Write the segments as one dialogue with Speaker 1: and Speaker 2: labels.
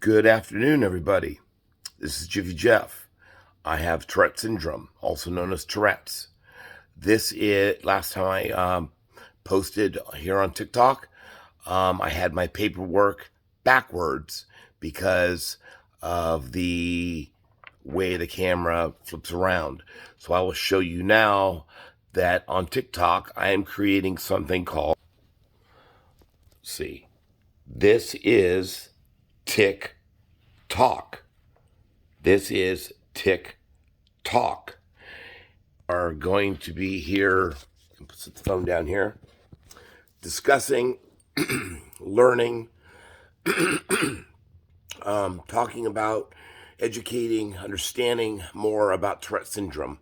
Speaker 1: Good afternoon, everybody. This is Jiffy Jeff. I have Tourette Syndrome, also known as Tourette's. This is, last time I posted here on TikTok, I had my paperwork backwards because of the way the camera flips around. So I will show you now that on TikTok, I am creating something called, see, this is TikTok. This is TikTok. Are going to be here, put the phone down here, discussing, learning, talking about, educating, understanding more about Tourette Syndrome.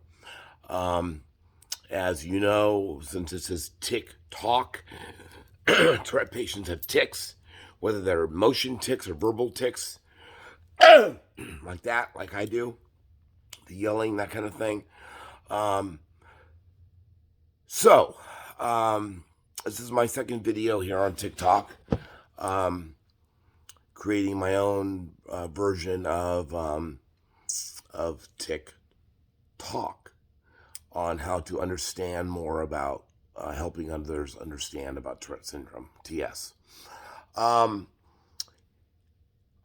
Speaker 1: As you know, since this is TikTok, Tourette patients have tics, whether they're motion tics or verbal tics, like that, like I do, the yelling, that kind of thing. This is my second video here on TikTok, creating my own version of TikTok on how to understand more about helping others understand about Tourette Syndrome, TS. I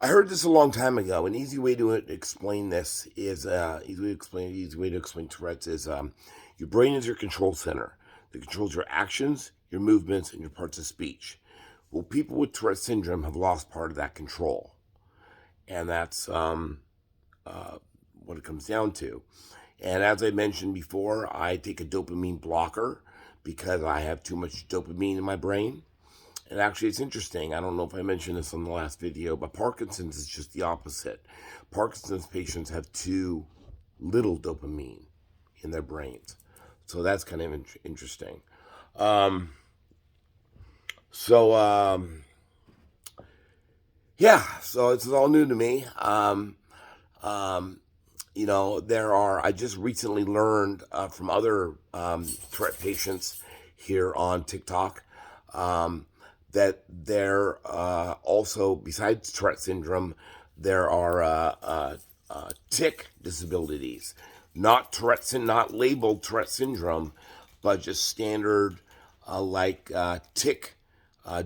Speaker 1: heard this a long time ago. An easy way to explain this is easy way to explain Tourette's is your brain is your control center that controls your actions, your movements, and your parts of speech. Well, people with Tourette syndrome have lost part of that control, and that's what it comes down to. And as I mentioned before, I take a dopamine blocker because I have too much dopamine in my brain. And actually, it's interesting. I don't know if I mentioned this on the last video, but Parkinson's is just the opposite. Parkinson's patients have too little dopamine in their brains. So that's kind of interesting. Yeah, so this is all new to me. I just recently learned from other Tourette patients here on TikTok that there also, besides Tourette syndrome, there are tic disabilities, not not labeled Tourette syndrome, but just standard tic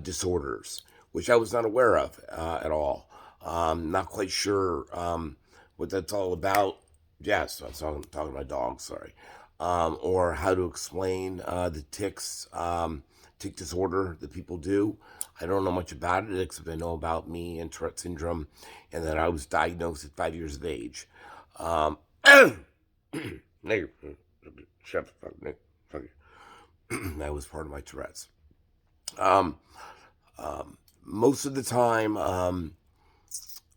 Speaker 1: disorders, which I was not aware of at all. Not quite sure what that's all about. Yes, I'm talking to my dog, sorry. Or how to explain the tics, tic disorder that people do. I don't know much about it, except I know about me and Tourette syndrome, and that I was diagnosed at 5 years of age. That was part of my Tourette's. Most of the time,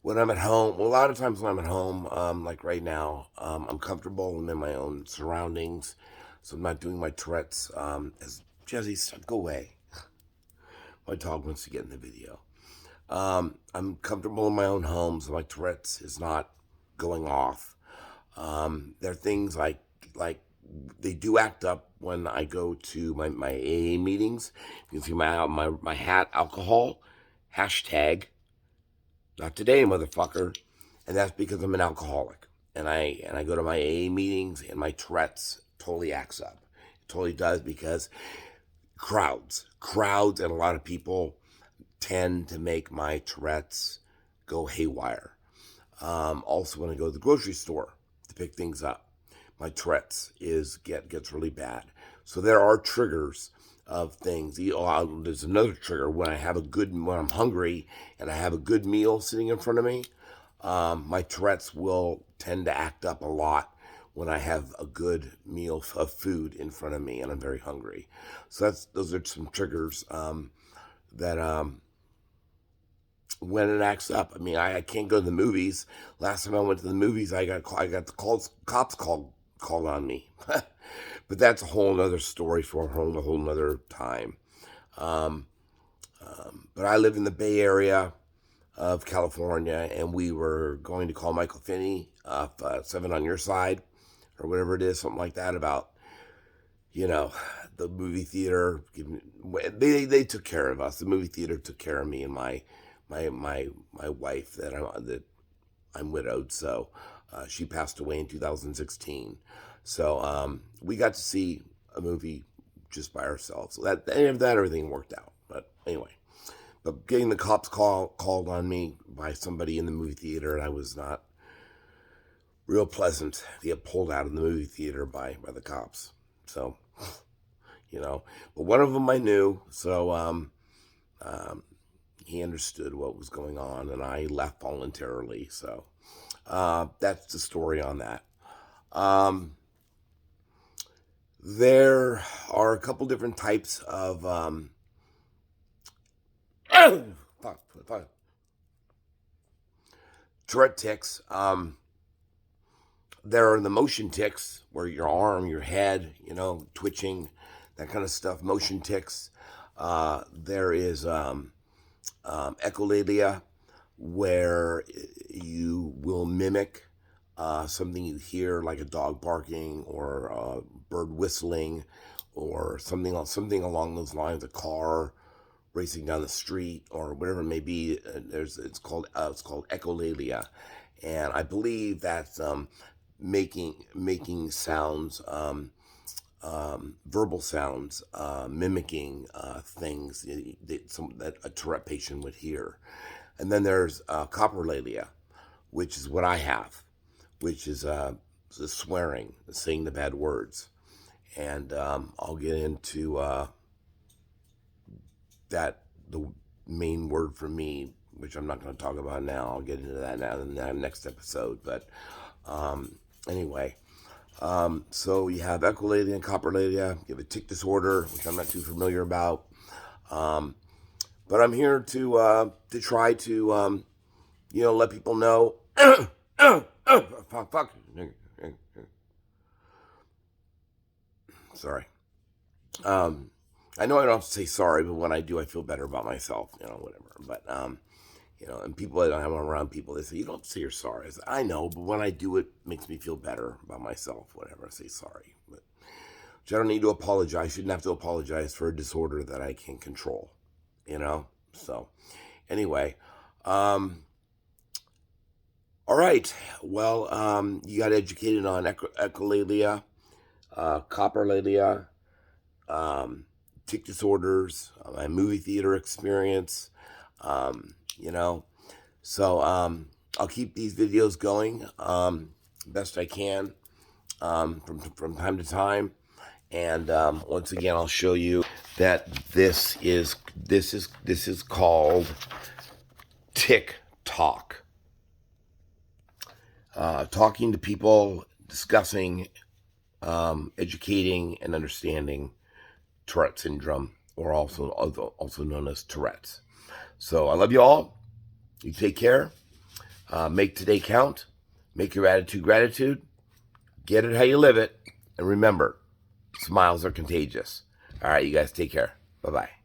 Speaker 1: when I'm at home, well, a lot of times when I'm at home, like right now, I'm comfortable. I'm in my own surroundings, so I'm not doing my Tourette's. As Jesse said, go away. My dog wants to get in the video. I'm comfortable in my own home, so my Tourette's is not going off. There are things like they do act up when I go to my AA meetings. You can see my hat, alcohol, hashtag, not today, motherfucker. And that's because I'm an alcoholic. And I go to my AA meetings, and my Tourette's totally acts up. It totally does, because crowds, and a lot of people tend to make my Tourette's go haywire. Also, when I go to the grocery store to pick things up, my Tourette's gets really bad. So there are triggers of things. There's another trigger when I'm hungry and I have a good meal sitting in front of me. My Tourette's will tend to act up a lot when I have a good meal of food in front of me and I'm very hungry. So those are some triggers that when it acts up. I mean, I can't go to the movies. Last time I went to the movies, I got the cops called on me. But that's a whole other story for a whole nother time. But I live in the Bay Area of California, and we were going to call Michael Finney, 7 on your side, or whatever it is, something like that, about, the movie theater. They took care of us. The movie theater took care of me and my my wife that I'm widowed, so she passed away in 2016. So we got to see a movie just by ourselves. So that everything worked out. But anyway, but getting the cops called on me by somebody in the movie theater, and I was not real pleasant to get pulled out of the movie theater by the cops. So, but one of them I knew, so he understood what was going on, and I left voluntarily. So that's the story on that. There are a couple different types of Tourette tics. There are the motion tics, where your arm, your head, twitching, that kind of stuff. Motion tics. There is echolalia, where you will mimic something you hear, like a dog barking or a bird whistling, or something along those lines. A car racing down the street, or whatever it may be. It's called echolalia, and I believe that's making sounds, verbal sounds, mimicking things that a Tourette patient would hear. And then there's coprolalia, which is what I have, which is the swearing, saying the bad words. And I'll get into that, the main word for me, which I'm not going to talk about now. I'll get into that now in the next episode. But anyway, so you have echolalia and coprolalia. You have a tic disorder, which I'm not too familiar about. But I'm here to try to let people know. Fuck. Sorry. I know I don't have to say sorry, but when I do, I feel better about myself. Whatever. But and people that I'm around, people, they say, you don't have to say you're sorry. I say, I know, but when I do, it makes me feel better about myself. Whatever. I say sorry, but I don't need to apologize. I shouldn't have to apologize for a disorder that I can't control. So anyway, all right. Well, you got educated on echolalia, coprolalia, tic disorders, my movie theater experience, So I'll keep these videos going best I can from time to time. And once again, I'll show you that this is called Tic Talk. Talking to people, discussing, educating, and understanding Tourette Syndrome, or also known as Tourette's. So I love you all. You take care. Make today count. Make your attitude gratitude. Get it how you live it. And remember, smiles are contagious. All right, you guys take care. Bye-bye.